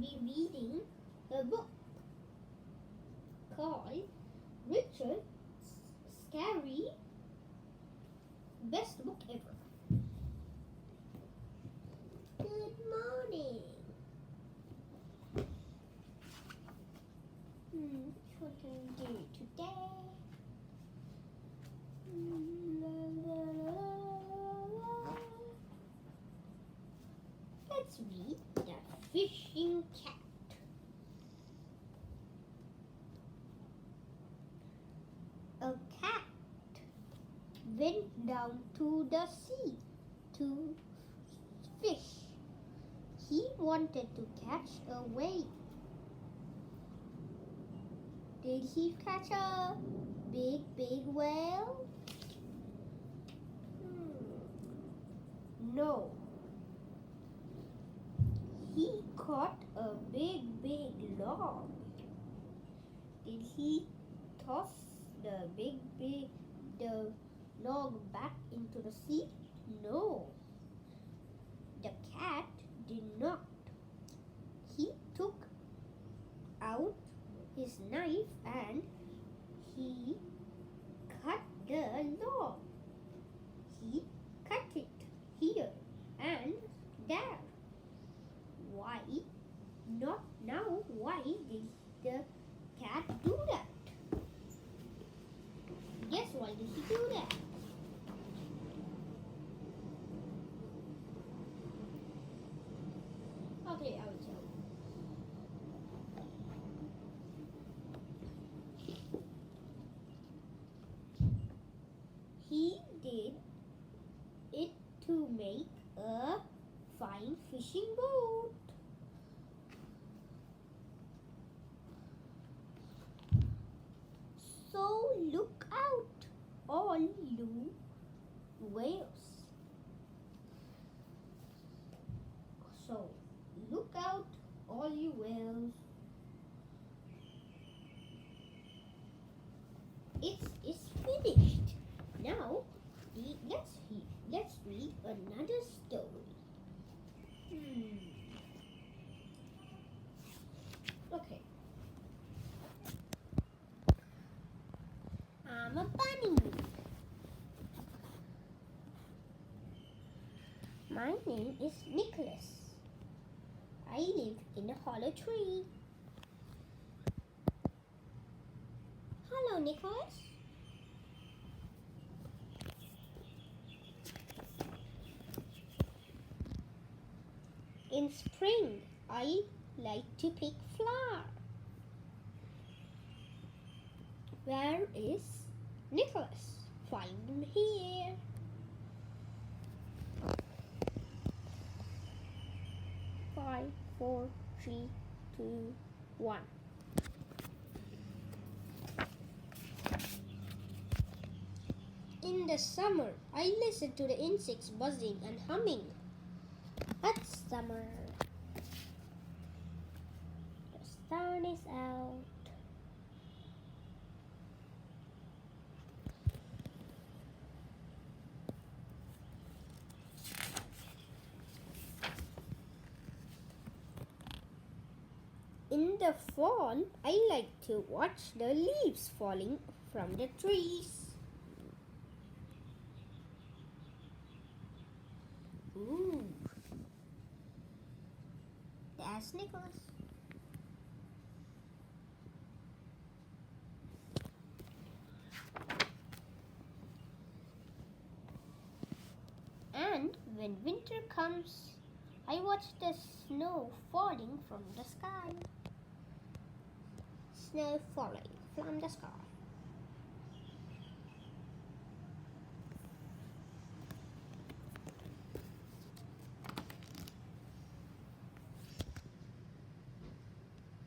be reading a book called Richard's Scary Best Book Ever. Good morning. What can we do today? Let's read The Fishing Cat. A cat went down to the sea to fish. He wanted to catch a whale. Did he catch a big whale? No. He caught a big log. Did he toss the log back into the sea? No. The cat did not. He took out his knife and he cut the log. He cut it here and there. Why not now? Why did the cat do that? Guess why did he do that? Okay, I will tell you. He did it to make a fine fishing boat. So look out, all you whales. So look out, all you whales. It's finished. Now let's read another story. Okay. I'm a bunny. My name is Nicholas. I live in a hollow tree. Hello, Nicholas. In spring, I like to pick flowers. Where is Nicholas? Find him here. Five, four, three, two, one. In the summer, I listen to the insects buzzing and humming. It's summer. The sun is out. In the fall, I like to watch the leaves falling from the trees. Ooh, that's Nicholas. And when winter comes, I watch the snow falling from the sky. Snow falling from the sky.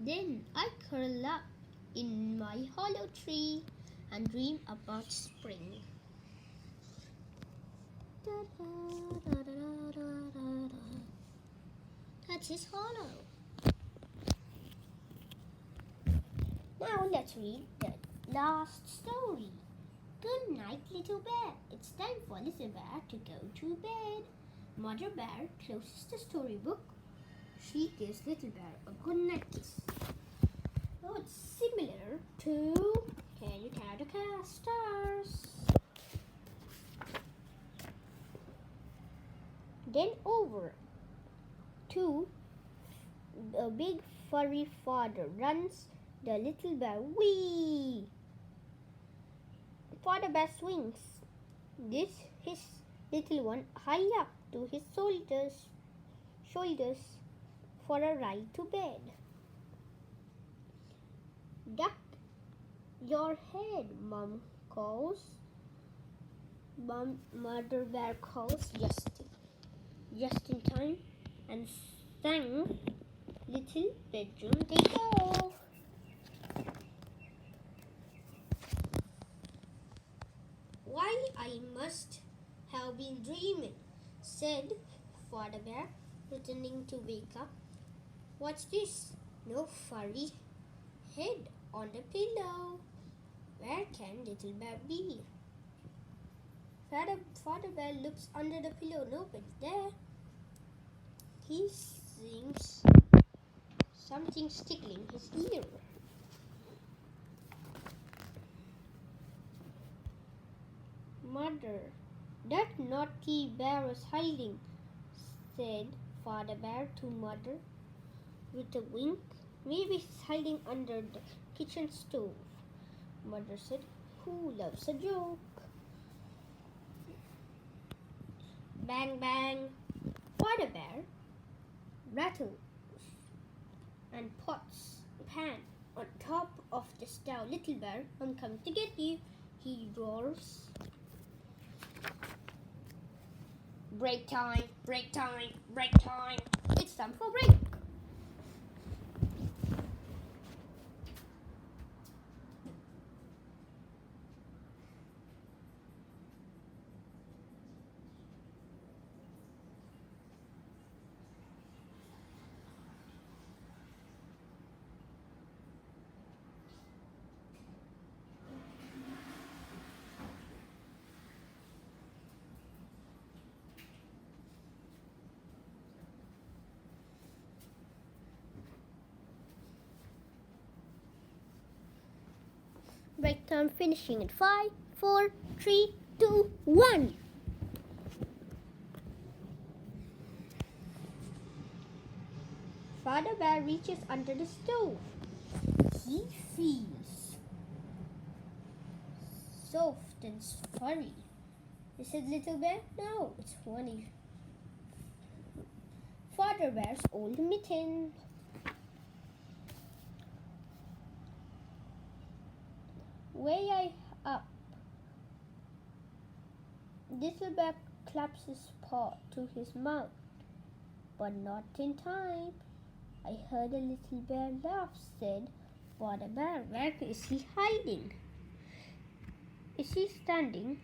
Then I curl up in my hollow tree and dream about spring. That is hollow. Now let's read the last story. Good night, little bear. It's time for little bear to go to bed. Mother bear closes the storybook She gives Little Bear a goodnight kiss. Oh, it's similar to Can You Count the Stars? Then over to a big furry father runs the little bear. Whee! Father Bear swings his little one high up to his shoulders for a ride to bed. Duck your head, Mom calls. Mother Bear calls just in time, and sang little bedroom they go. Why, I must have been dreaming, said Father Bear, pretending to wake up. What's this? No furry head on the pillow. Where can Little Bear be? Father Bear looks under the pillow. Nobody's there. He seems something's tickling his ear. Mother, that naughty bear is hiding, said Father Bear to Mother with a wink. Maybe he's hiding under the kitchen stove. Mother said, who loves a joke? Bang, bang. Father Bear rattles and pots pan on top of the stove. Little Bear, I'm coming to get you, he roars. Break time, break time, break time. It's time for break. Break time finishing in 5, 4, 3, 2, 1. Father Bear reaches under the stove. He feels soft and furry. Is it Little Bear? No, it's funny. Father Bear's old mitten. Way up. Little Bear claps his paw to his mouth, but not in time. I heard a little bear laugh, said Father Bear. Where is he hiding? Is he standing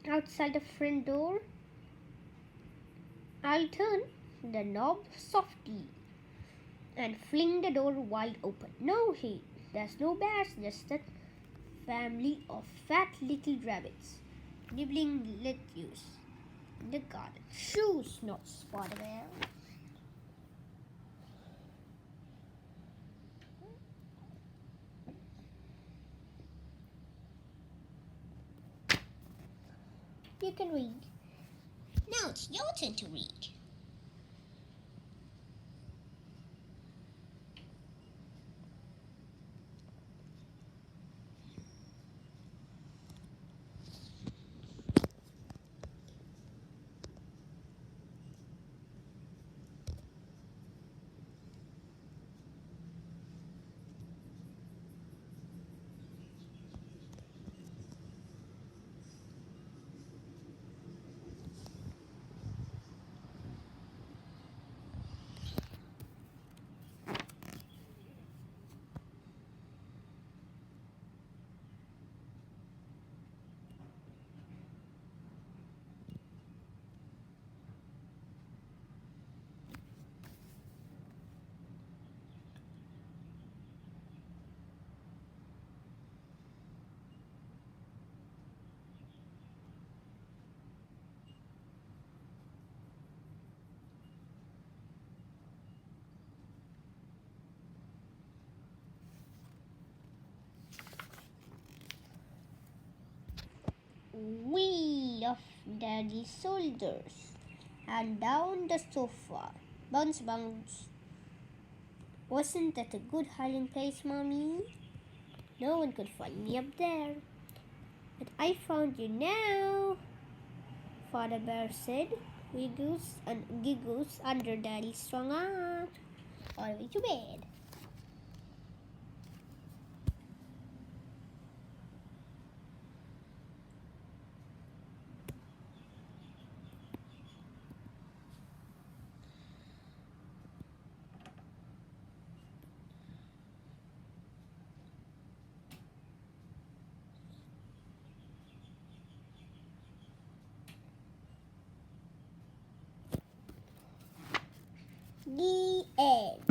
outside the front door? I'll turn the knob softly and fling the door wide open. No, there's no bears, just a family of fat little rabbits nibbling lettuce in the garden. Shoo, snorts Father Bear. You can read. Now it's your turn to read. whee of Daddy's shoulders and down the sofa. Bounce, bounce. Wasn't that a good hiding place, Mommy? No one could find me up there. But I found you now, Father Bear said, giggles under Daddy's strong arm. All the way to bed. The end.